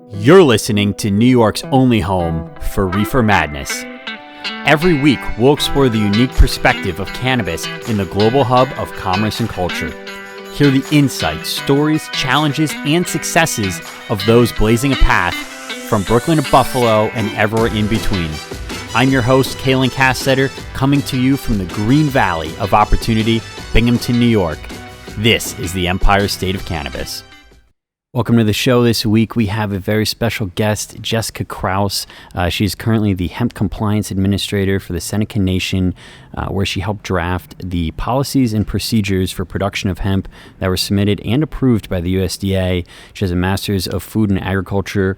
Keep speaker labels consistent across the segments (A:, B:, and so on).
A: You're listening to New York's only home for Reefer Madness. Every week, we'll explore the unique perspective of cannabis in the global hub of commerce and culture. Hear the insights, stories, challenges, and successes of those blazing a path from Brooklyn to Buffalo and everywhere in between. I'm your host, Kalen Castetter, coming to you from the Green Valley of Opportunity, Binghamton, New York. This is the Empire State of Cannabis. Welcome to the show. This week we have a very special guest, Jessica Crouse. She's currently the Hemp Compliance Administrator for the Seneca Nation, where she helped draft the policies and procedures for production of hemp that were submitted and approved by the USDA. She has a Master's of Food and Agriculture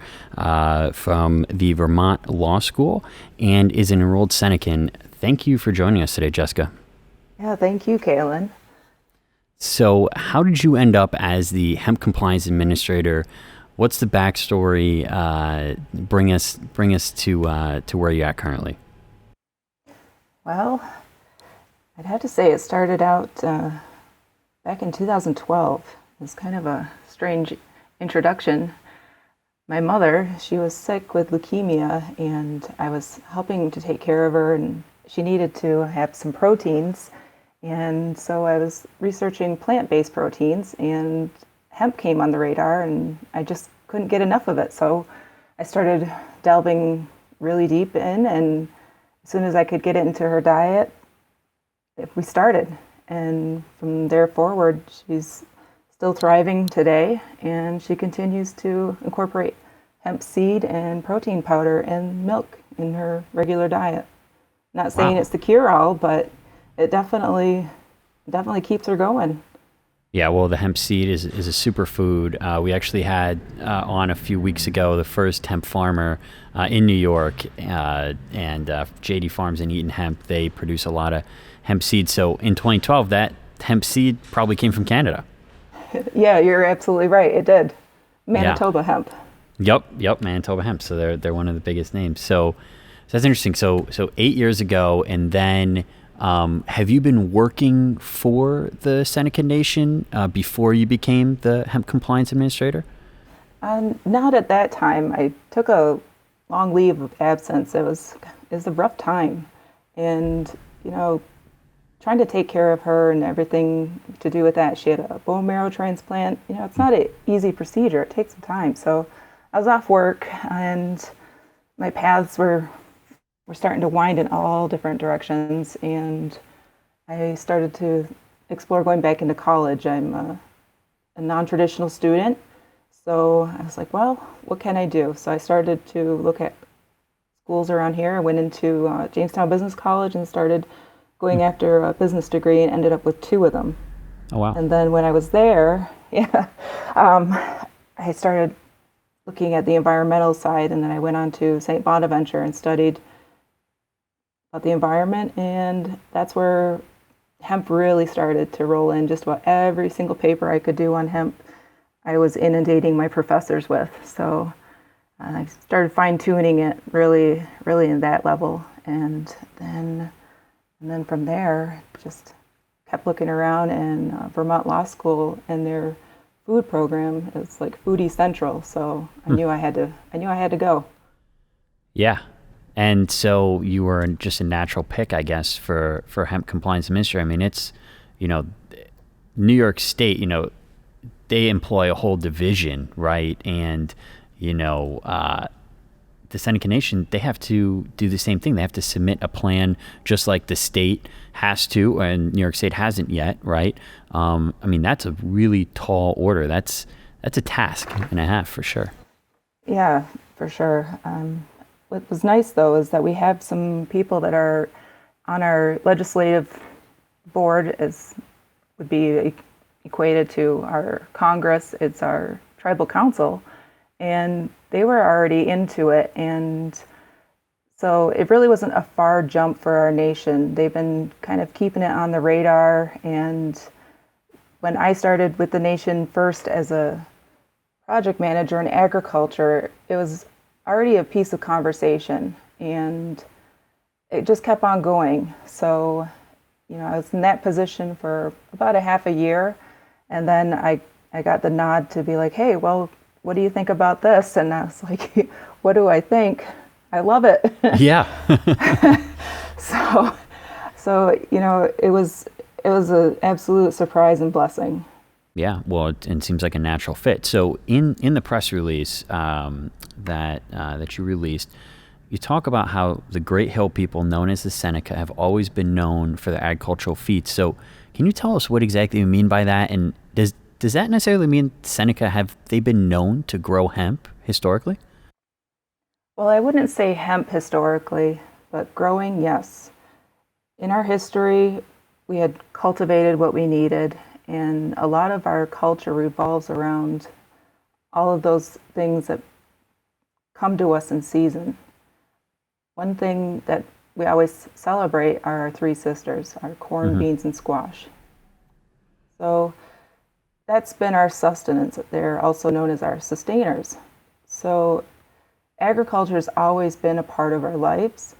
A: from the Vermont Law School and is an enrolled Senecan. Thank you for joining us today, Jessica.
B: Yeah, thank you, Kalen.
A: So how did you end up as the Hemp Compliance Administrator? What's the backstory? Bring us to where you're at currently.
B: Well, I'd have to say it started out back in 2012. It's kind of a strange introduction. My mother, she was sick with leukemia, and I was helping to take care of her, and she needed to have some proteins. And so I was researching plant-based proteins, and hemp came on the radar, and I just couldn't get enough of it. So I started delving really deep in, and as soon as I could get it into her diet, we started. And from there forward, she's still thriving today, and she continues to incorporate hemp seed and protein powder and milk in her regular diet. Not saying it's the cure-all, but it definitely keeps her going.
A: Yeah, well, the hemp seed is a superfood. We actually had on a few weeks ago the first hemp farmer in New York, and JD Farms and Eaton Hemp. They produce a lot of hemp seed. So in 2012, that hemp seed probably came from Canada.
B: Yeah, you're absolutely right. It did. Manitoba hemp.
A: Yep, Manitoba hemp. So they're one of the biggest names. So that's interesting. So 8 years ago, and then. Have you been working for the Seneca Nation before you became the Hemp Compliance Administrator?
B: Not at that time. I took a long leave of absence. It was a rough time, and trying to take care of her and everything to do with that. She had a bone marrow transplant. It's not an easy procedure. It takes some time. So I was off work, and my paths were starting to wind in all different directions, and I started to explore going back into college. I'm a non-traditional student, so I was like, well, what can I do? So I started to look at schools around here. I went into Jamestown Business College and started going after a business degree and ended up with 2 of them.
A: Oh, wow.
B: And then when I was there, I started looking at the environmental side, and then I went on to St. Bonaventure and studied the environment, and that's where hemp really started to roll in. Just about every single paper I could do on hemp, I was inundating my professors with. So I started fine-tuning it really in that level, and then from there, just kept looking around. And Vermont Law School and their food program is like Foodie Central. So I knew I had to go.
A: Yeah. And so you were just a natural pick, I guess, for Hemp Compliance Administrator. I mean, it's, New York State, they employ a whole division, right? And, the Seneca Nation, they have to do the same thing. They have to submit a plan just like the state has to, and New York State hasn't yet, right? I mean, that's a really tall order. That's a task and a half for sure.
B: Yeah, for sure. What was nice, though, is that we have some people that are on our legislative board, would be equated to our Congress. It's our tribal council, and they were already into it. And so it really wasn't a far jump for our nation. They've been kind of keeping it on the radar. And when I started with the nation first as a project manager in agriculture, it was already a piece of conversation, and it just kept on going. So, I was in that position for about a half a year, And then I got the nod to be like, hey, well, what do you think about this? And I was like, what do I think? I love it.
A: Yeah.
B: So it was an absolute surprise and blessing.
A: Yeah, well, it seems like a natural fit. So in the press release that you released, you talk about how the Great Hill people known as the Seneca have always been known for their agricultural feats. So can you tell us what exactly you mean by that? And does that necessarily mean Seneca, have they been known to grow hemp historically?
B: Well, I wouldn't say hemp historically, but growing, yes. In our history, we had cultivated what we needed, and a lot of our culture revolves around all of those things that come to us in season. One thing that we always celebrate are our three sisters, our corn, beans, and squash. So that's been our sustenance. They're also known as our sustainers. So agriculture has always been a part of our lives,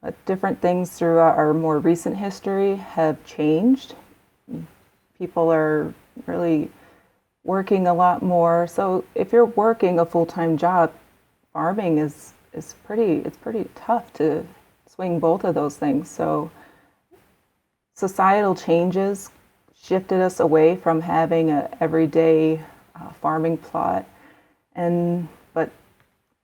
B: but different things throughout our more recent history have changed. People are really working a lot more. So if you're working a full-time job, farming is pretty tough to swing both of those things. So societal changes shifted us away from having an everyday farming plot. But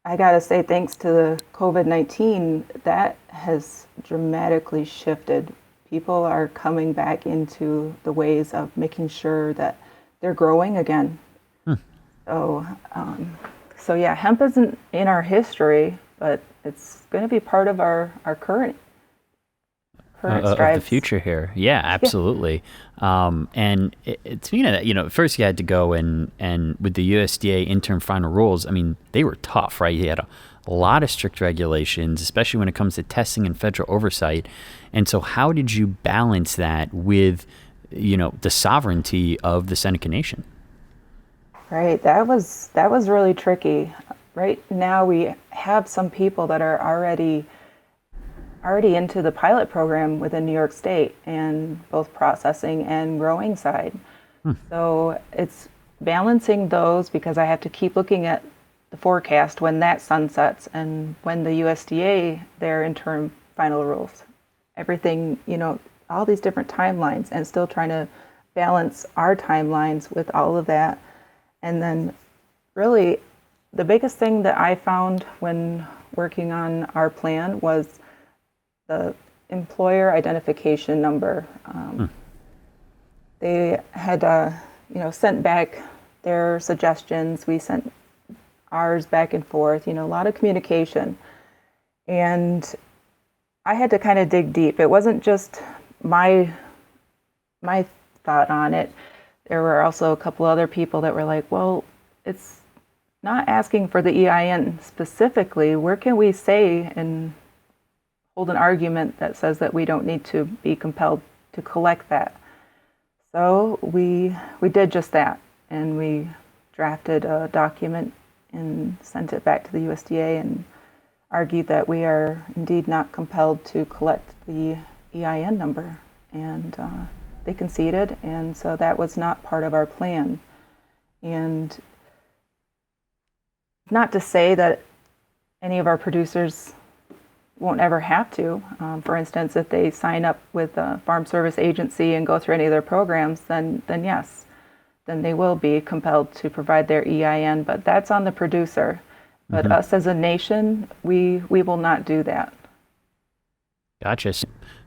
B: I gotta say, thanks to the COVID-19, that has dramatically shifted. People are coming back into the ways of making sure that they're growing again. So yeah, hemp isn't in our history, but it's going to be part of our current strides.
A: Of the future here. Yeah, absolutely. Yeah. And it's that, first you had to go and with the USDA interim final rules, I mean, they were tough, right? You had a lot of strict regulations, especially when it comes to testing and federal oversight. And so how did you balance that with, the sovereignty of the Seneca Nation?
B: Right. That was really tricky. Right now we have some people that are already into the pilot program within New York State, and both processing and growing side. So it's balancing those, because I have to keep looking at the forecast when that sunsets and when the USDA, their interim final rules, everything, all these different timelines, and still trying to balance our timelines with all of that. And then really the biggest thing that I found when working on our plan was the employer identification number. They had, sent back their suggestions. We sent ours back and forth, a lot of communication. And I had to kind of dig deep. It wasn't just my thought on it. There were also a couple other people that were like, well, it's not asking for the EIN specifically. Where can we say and hold an argument that says that we don't need to be compelled to collect that? So we did just that, and we drafted a document and sent it back to the USDA and argued that we are indeed not compelled to collect the EIN number. And they conceded, and so that was not part of our plan. And not to say that any of our producers won't ever have to. For instance, if they sign up with a farm service agency and go through any of their programs, then yes, then they will be compelled to provide their EIN, but that's on the producer. But us as a nation, we will not do that.
A: Gotcha.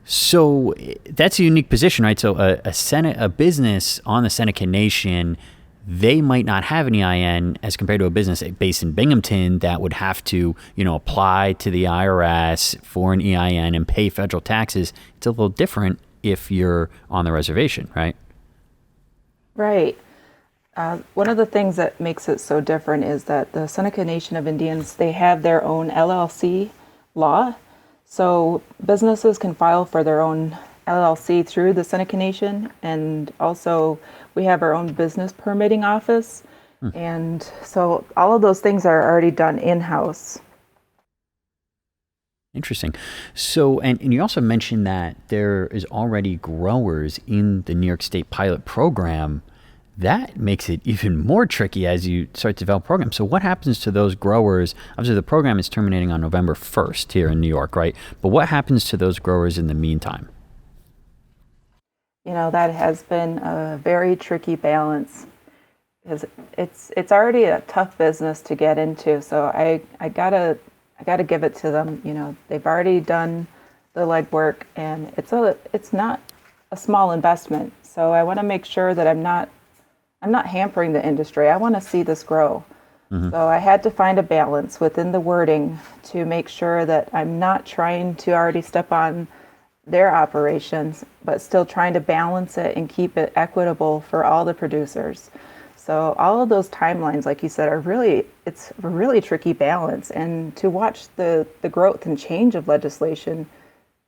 A: So that's a unique position, right? So a business on the Seneca Nation, they might not have an EIN as compared to a business based in Binghamton that would have to, apply to the IRS for an EIN and pay federal taxes. It's a little different if you're on the reservation, right?
B: Right. One of the things that makes it so different is that the Seneca Nation of Indians, they have their own LLC law. So businesses can file for their own LLC through the Seneca Nation, and also we have our own business permitting office. And so all of those things are already done in-house.
A: Interesting. So, and you also mentioned that there is already growers in the New York State pilot program. that makes it even more tricky as you start to develop programs. So what happens to those growers? Obviously, the program is terminating on November 1st here in New York, right? But what happens to those growers in the meantime?
B: That has been a very tricky balance because it's already a tough business to get into. So I gotta give it to them. They've already done the legwork, and it's not a small investment. So I want to make sure that I'm not hampering the industry. I want to see this grow. Mm-hmm. So I had to find a balance within the wording to make sure that I'm not trying to already step on their operations, but still trying to balance it and keep it equitable for all the producers. So all of those timelines, like you said, it's a really tricky balance. And to watch the growth and change of legislation,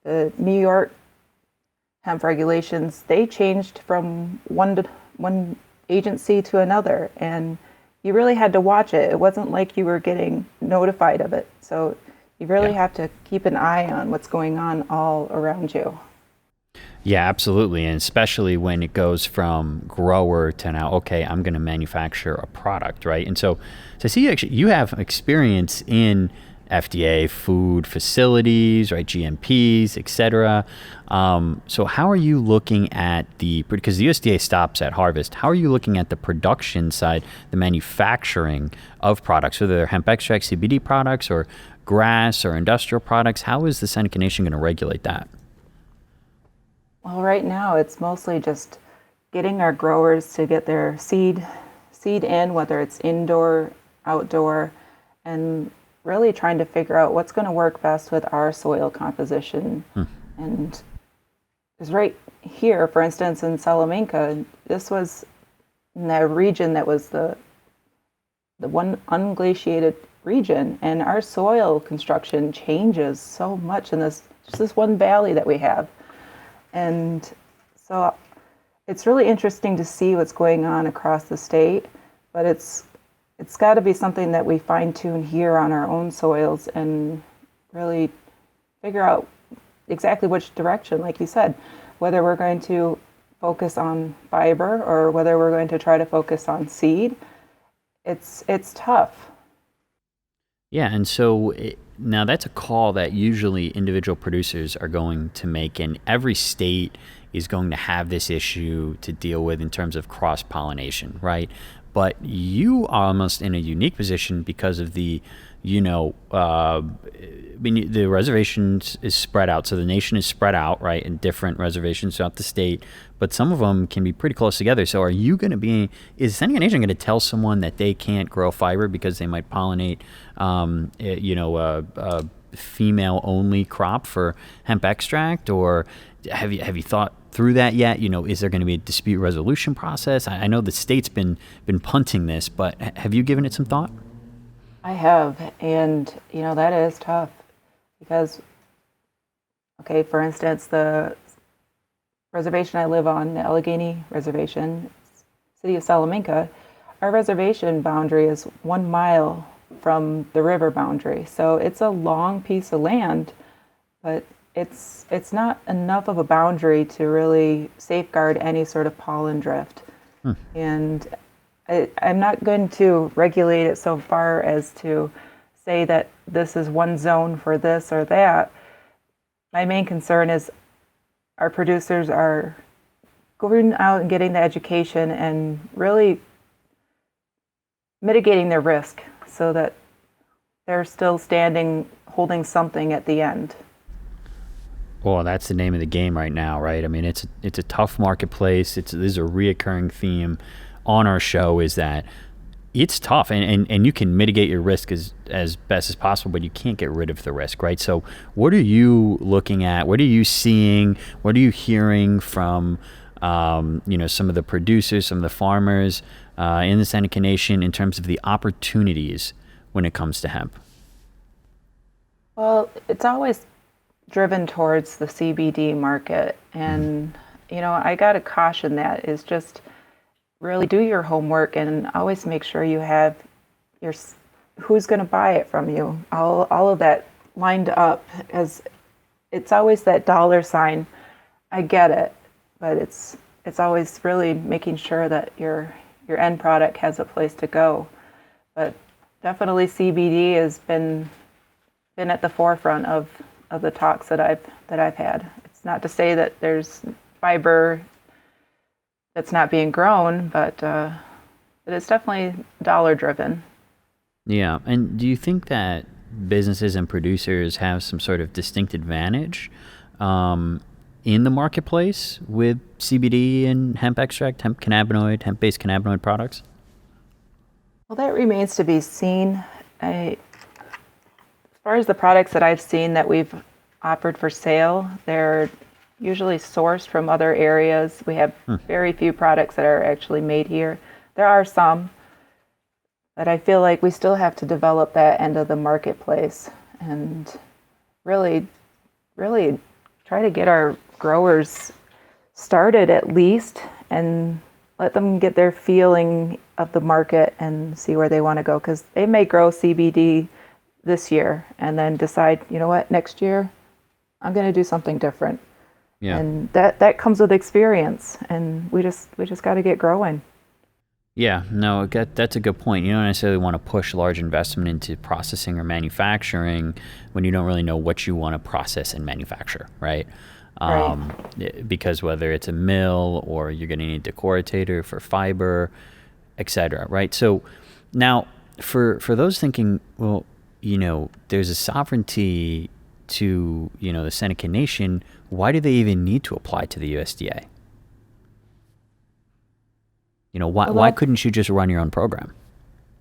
B: the New York hemp regulations, they changed from one agency to another, and you really had to watch it. It wasn't like you were getting notified of it. So you really have to keep an eye on what's going on all around you.
A: Yeah, absolutely. And especially when it goes from grower to now, okay, I'm going to manufacture a product, right? And so see, actually, you have experience in FDA food facilities, right? GMPs, et cetera. So how are you looking at because the USDA stops at harvest, how are you looking at the production side, the manufacturing of products, whether they're hemp extract, CBD products, or grass or industrial products? How is the Seneca Nation going to regulate that?
B: Well, right now it's mostly just getting our growers to get their seed in, whether it's indoor, outdoor, and really trying to figure out what's going to work best with our soil composition. And because right here, for instance, in Salamanca, this was in the region that was the one unglaciated region, and our soil construction changes so much in this one valley that we have. And so it's really interesting to see what's going on across the state, but it's got to be something that we fine-tune here on our own soils and really figure out exactly which direction, like you said, whether we're going to focus on fiber or whether we're going to try to focus on seed. It's tough.
A: Yeah, and so now that's a call that usually individual producers are going to make, and every state is going to have this issue to deal with in terms of cross-pollination, right? But you are almost in a unique position because of the reservation is spread out. So the nation is spread out, right, in different reservations throughout the state, but some of them can be pretty close together. So is Seneca Nation going to tell someone that they can't grow fiber because they might pollinate, a female-only crop for hemp extract? Or have you thought through that yet? Is there going to be a dispute resolution process? I know the state's been punting this, but have you given it some thought?
B: I have, and that is tough because, okay, for instance, the reservation I live on, the Allegheny Reservation, city of Salamanca, our reservation boundary is 1 mile from the river boundary. So it's a long piece of land, but it's not enough of a boundary to really safeguard any sort of pollen drift. And I'm not going to regulate it so far as to say that this is one zone for this or that. My main concern is our producers are going out and getting the education and really mitigating their risk so that they're still standing, holding something at the end.
A: Well, that's the name of the game right now, right? I mean, it's a tough marketplace. This is a reoccurring theme on our show, is that it's tough, and you can mitigate your risk as best as possible, but you can't get rid of the risk, right? So what are you looking at? What are you seeing? What are you hearing from some of the producers, some of the farmers in the Seneca Nation in terms of the opportunities when it comes to hemp?
B: Well, it's always driven towards the CBD market, and I got to caution that is just really do your homework and always make sure you have who's going to buy it from you, all of that lined up, as it's always that dollar sign. I get it, but it's it's always really making sure that your end product has a place to go. But definitely CBD has been at the forefront of the talks that I've had. It's not to say that there's fiber that's not being grown, but it's definitely dollar driven.
A: Yeah. And do you think that businesses and producers have some sort of distinct advantage in the marketplace with CBD and hemp extract, hemp-based cannabinoid products?
B: Well, that remains to be seen. As far as the products that I've seen that we've offered for sale, they're usually sourced from other areas. We have very few products that are actually made here. There are some, but I feel like we still have to develop that end of the marketplace and really try to get our growers started at least and let them get their feeling of the market and see where they want to go, because they may grow CBD this year and then decide, you know what, next year I'm going to do something different.
A: Yeah.
B: And that comes with experience, and we just got to get growing.
A: Yeah, no, that's a good point. You don't necessarily want to push large investment into processing or manufacturing when you don't really know what you want to process and manufacture, right? Because whether it's a mill or you're going to need a decoritator for fiber, et cetera, right? So now for those thinking, well, there's a sovereignty to, the Seneca Nation. Why do they even need to apply to the USDA? Why couldn't you just run your own program?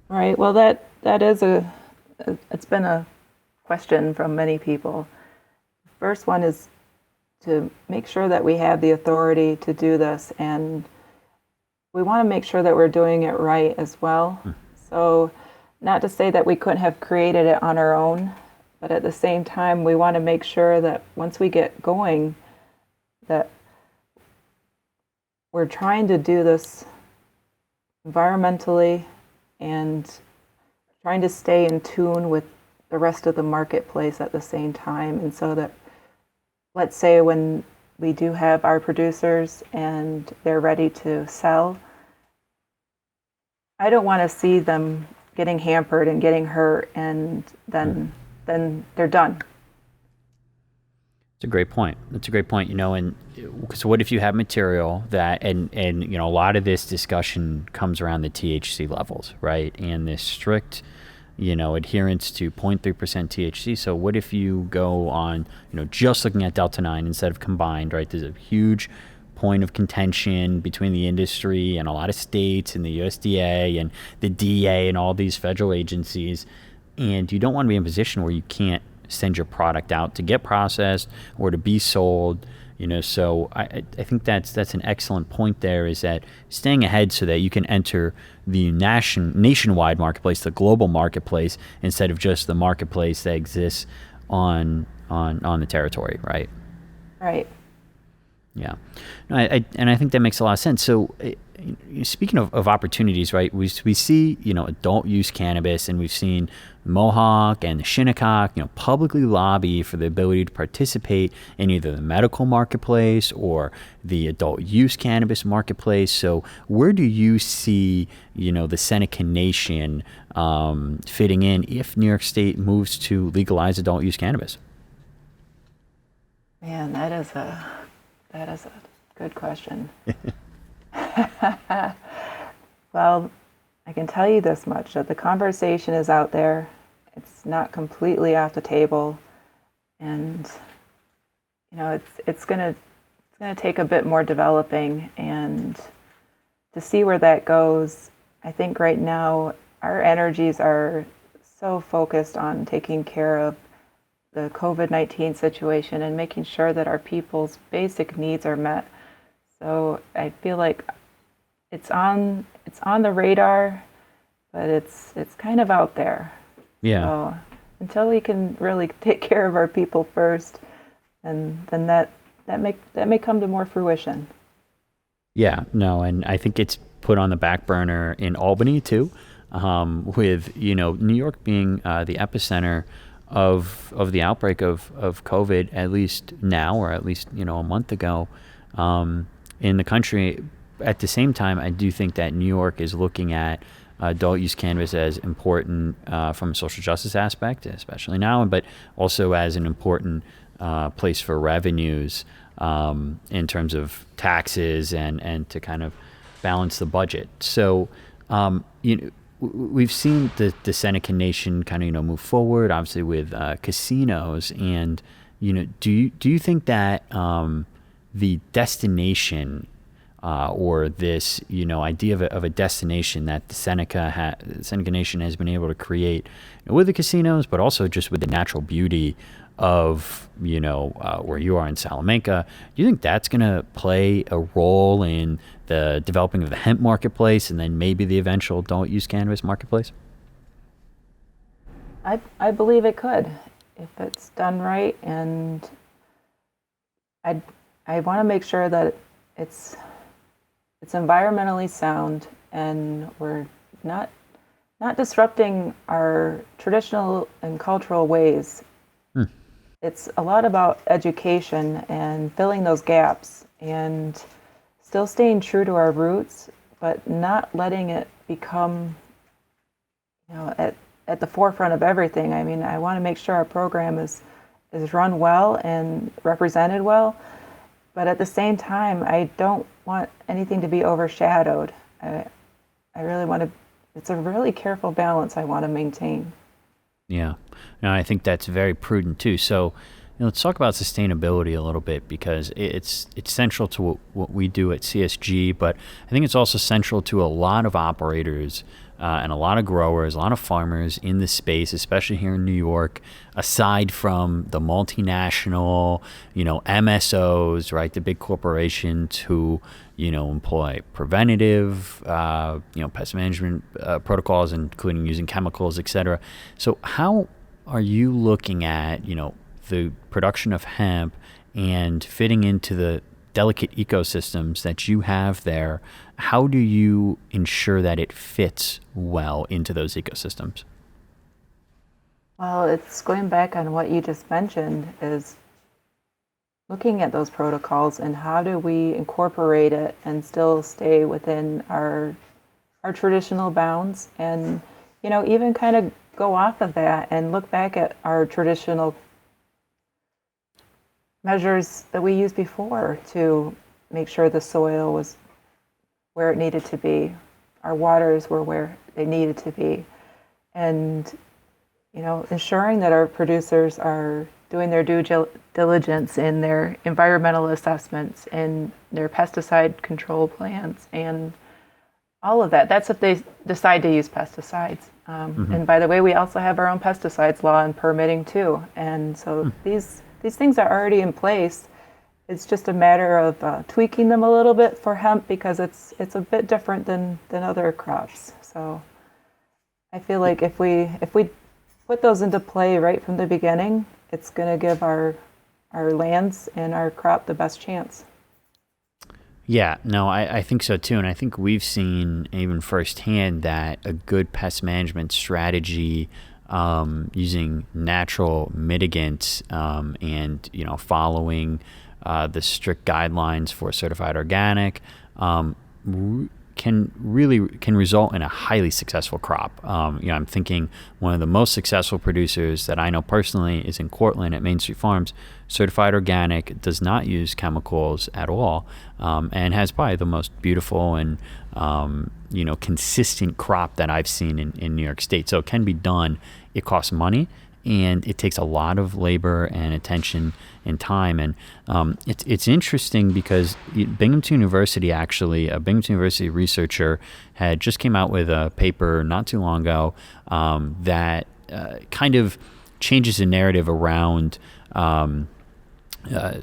B: Right. Well, that is it's been a question from many people. First one is to make sure that we have the authority to do this, and we want to make sure that we're doing it right as well. So not to say that we couldn't have created it on our own, but at the same time, we want to make sure that once we get going, that we're trying to do this environmentally and trying to stay in tune with the rest of the marketplace at the same time. And so that, let's say when we do have our producers and they're ready to sell, I don't want to see them getting hampered and getting hurt and then they're done.
A: It's a great point. And so what if you have material that, and a lot of this discussion comes around the THC levels, right? And this strict, adherence to 0.3% THC. So what if you go on, just looking at Delta 9 instead of combined, right? There's a huge point of contention between the industry and a lot of states and the USDA and the DEA and all these federal agencies. And you don't want to be in a position where you can't send your product out to get processed or to be sold, so I think that's an excellent point there, is that staying ahead so that you can enter the nationwide marketplace, the global marketplace, instead of just the marketplace that exists on the territory, right?
B: Right.
A: Yeah. No, I think that makes a lot of sense. So speaking of opportunities, right, we see, adult use cannabis, and we've seen Mohawk and the Shinnecock, publicly lobby for the ability to participate in either the medical marketplace or the adult use cannabis marketplace. So where do you see, the Seneca Nation fitting in if New York State moves to legalize adult use cannabis?
B: Man, that is a good question. Well, I can tell you this much, that the conversation is out there. It's not completely off the table, and it's gonna take a bit more developing, and to see where that goes. I think right now our energies are so focused on taking care of the COVID-19 situation and making sure that our people's basic needs are met. So I feel like it's on the radar, but it's kind of out there.
A: Yeah.
B: So until we can really take care of our people first, and then that may come to more fruition.
A: Yeah. No, and I think it's put on the back burner in Albany too, with New York being the epicenter of the outbreak of COVID, at least now, or at least a month ago. in the country. At the same time, I do think that New York is looking at adult use cannabis as important from a social justice aspect, especially now, but also as an important place for revenues in terms of taxes and to kind of balance the budget. So, we've seen the Seneca Nation kind of, move forward, obviously with casinos, and, do you think that the destination or this, idea of a destination that the Seneca Nation has been able to create with the casinos, but also just with the natural beauty of, where you are in Salamanca, do you think that's going to play a role in the developing of the hemp marketplace and then maybe the eventual adult use cannabis marketplace?
B: I believe it could, if it's done right, and I want to make sure that it's environmentally sound and we're not disrupting our traditional and cultural ways. It's a lot about education and filling those gaps and still staying true to our roots, but not letting it become, at the forefront of everything. I mean, I want to make sure our program is run well and represented well, but at the same time, I don't want anything to be overshadowed. I really want to, it's a really careful balance I want to maintain.
A: Yeah, no, I think that's very prudent too. So, let's talk about sustainability a little bit, because it's central to what we do at CSG, but I think it's also central to a lot of operators and a lot of growers, a lot of farmers in this space, especially here in New York, aside from the multinational, MSOs, right, the big corporations who, employ preventative, pest management protocols, including using chemicals, et cetera. So how are you looking at, the production of hemp and fitting into the delicate ecosystems that you have there? How do you ensure that it fits well into those ecosystems?
B: Well, it's going back on what you just mentioned, is looking at those protocols and how do we incorporate it and still stay within our traditional bounds, and even kind of go off of that and look back at our traditional measures that we used before to make sure the soil was where it needed to be, our waters were where they needed to be, and ensuring that our producers are doing their due diligence in their environmental assessments and their pesticide control plans and all of that. That's if they decide to use pesticides. And by the way, we also have our own pesticides law and permitting too. And so these things are already in place. It's just a matter of tweaking them a little bit for hemp, because it's a bit different than other crops. So I feel like if we put those into play right from the beginning, it's going to give our lands and our crop the best chance.
A: Yeah, no, I think so too. And I think we've seen even firsthand that a good pest management strategy using natural mitigants and, following the strict guidelines for certified organic can result in a highly successful crop. I'm thinking one of the most successful producers that I know personally is in Cortland at Main Street Farms. Certified organic, does not use chemicals at all, and has probably the most beautiful and consistent crop that I've seen in New York State. So it can be done. It costs money, and it takes a lot of labor and attention and time. And it's interesting because Binghamton University, actually, a Binghamton University researcher had just came out with a paper not too long ago that kind of changes the narrative around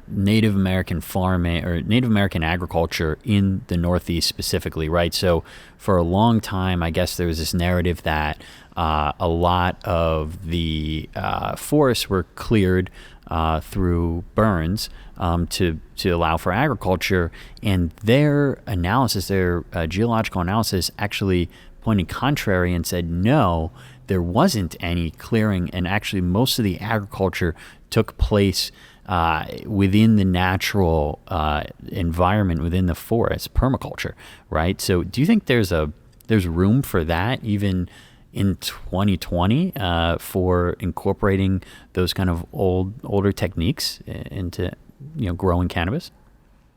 A: Native American farming or Native American agriculture in the Northeast specifically, right? So for a long time, I guess there was this narrative that a lot of the forests were cleared through burns to allow for agriculture, and their analysis, their geological analysis, actually pointed contrary and said no. there wasn't any clearing, and actually most of the agriculture took place within the natural environment, within the forest, permaculture, right? So do you think there's room for that even in 2020 for incorporating those kind of older techniques into growing cannabis?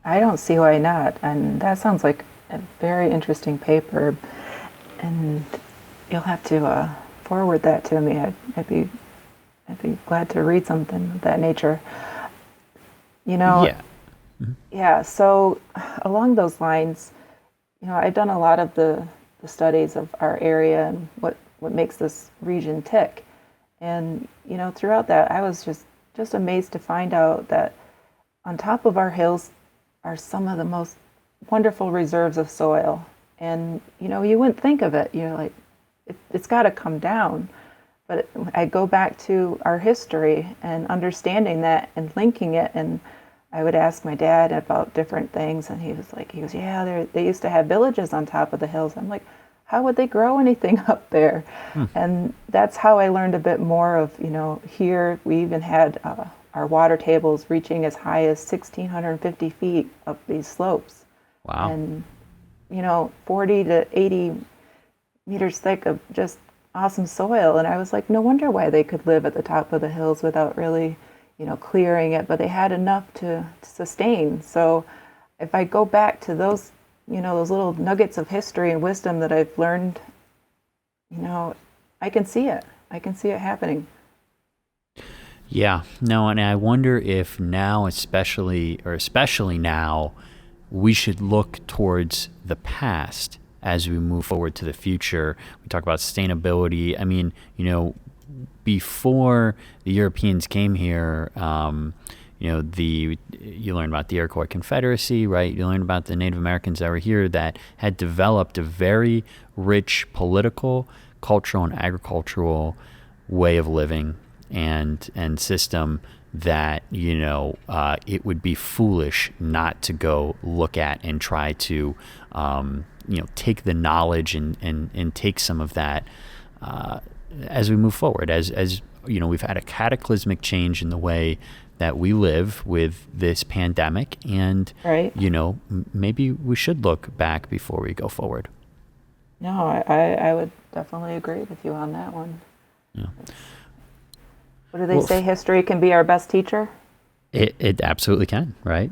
B: I don't see why not, and that sounds like a very interesting paper, and you'll have to forward that to me. I'd be glad to read something of that nature.
A: Yeah.
B: Yeah, so along those lines, I've done a lot of the studies of our area and what makes this region tick. And, throughout that, I was just amazed to find out that on top of our hills are some of the most wonderful reserves of soil. And, you wouldn't think of it. You're like, it's got to come down. But I go back to our history and understanding that and linking it. And I would ask my dad about different things, and he goes, yeah, they used to have villages on top of the hills. I'm like, how would they grow anything up there? And that's how I learned a bit more of, here we even had our water tables reaching as high as 1,650 feet up these slopes.
A: Wow.
B: And, 40 to 80 meters thick of just awesome soil. And I was like, no wonder why they could live at the top of the hills without really clearing it, but they had enough to sustain. So if I go back to those, those little nuggets of history and wisdom that I've learned, I can see it. I can see it happening.
A: Yeah, no, and I wonder if now, especially now, we should look towards the past as we move forward to the future. We talk about sustainability. I mean, before the Europeans came here, you learn about the Iroquois Confederacy, right? You learn about the Native Americans that were here that had developed a very rich political, cultural, and agricultural way of living and system that, it would be foolish not to go look at and try to, take the knowledge and take some of that as we move forward, as we've had a cataclysmic change in the way that we live with this pandemic, and
B: right.
A: Maybe we should look back before we go forward.
B: No, I would definitely agree with you on that one.
A: Yeah.
B: What do they say? History can be our best teacher?
A: It absolutely can, right?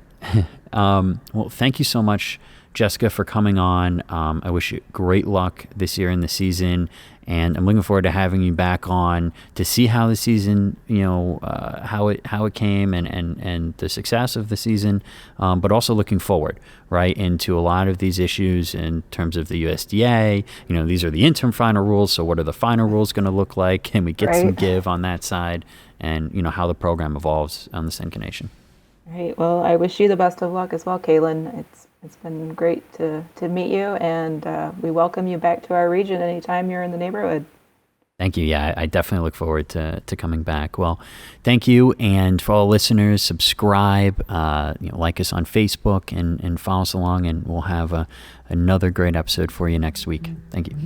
A: Well, thank you so much, Jessica, for coming on. I wish you great luck this year in the season, and I'm looking forward to having you back on to see how the season, how it came and the success of the season, but also looking forward, right, into a lot of these issues in terms of the USDA. These are the interim final rules, so what are the final rules going to look like? Can we get some give on that side? And, how the program evolves on the Seneca Nation. Right.
B: Well, I wish you the best of luck as well, Kaylin. It's been great to meet you, and we welcome you back to our region anytime you're in the neighborhood.
A: Thank you. Yeah, I definitely look forward to coming back. Well, thank you. And for all listeners, subscribe, like us on Facebook and follow us along, and we'll have another great episode for you next week. Thank you.